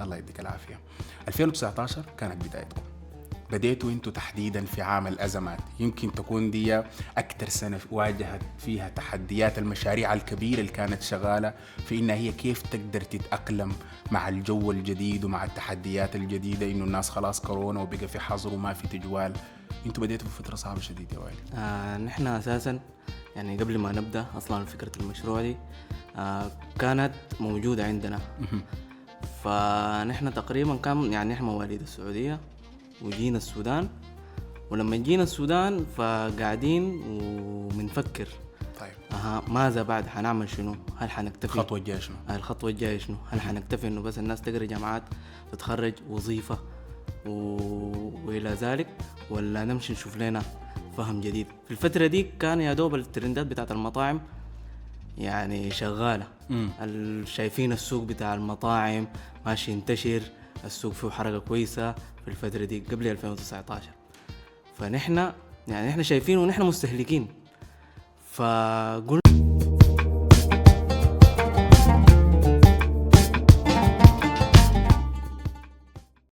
الله يديك العافية. 2019 كانت بدايتكم، بديتوا انتوا تحديدا في عام الأزمات، يمكن تكون دي أكتر سنة واجهت فيها تحديات المشاريع الكبيرة اللي كانت شغالة في إنها هي كيف تقدر تتأقلم مع الجو الجديد ومع التحديات الجديدة، إنه الناس خلاص كورونا وبقى في حظر وما في تجوال. انتوا بديتوا في فترة صعبة شديدة يا وائل. نحن أساسا يعني قبل ما نبدأ أصلا فكرة المشروع دي كانت موجودة عندنا. فنحن تقريبا كان يعني نحن مواليد السعودية وجينا السودان، ولما جينا السودان فقاعدين ومنفكر طيب ماذا بعد، حنعمل شنو؟ هل حنكتفي الخطوة الجاية شنو؟ الخطوة الجاية شنو؟ هل حنكتفي انه بس الناس تقرأ جامعات تتخرج وظيفة وإلى ذلك، ولا نمشي نشوف لنا فهم جديد؟ في الفترة دي كان يا دوب الترندات بتاعت المطاعم يعني شغالة. شايفين السوق بتاع المطاعم ماشي ينتشر، السوق فيه حركة كويسة في الفترة دي قبل 2019. فنحن يعني نحن شايفين ونحن مستهلكين، فقلنا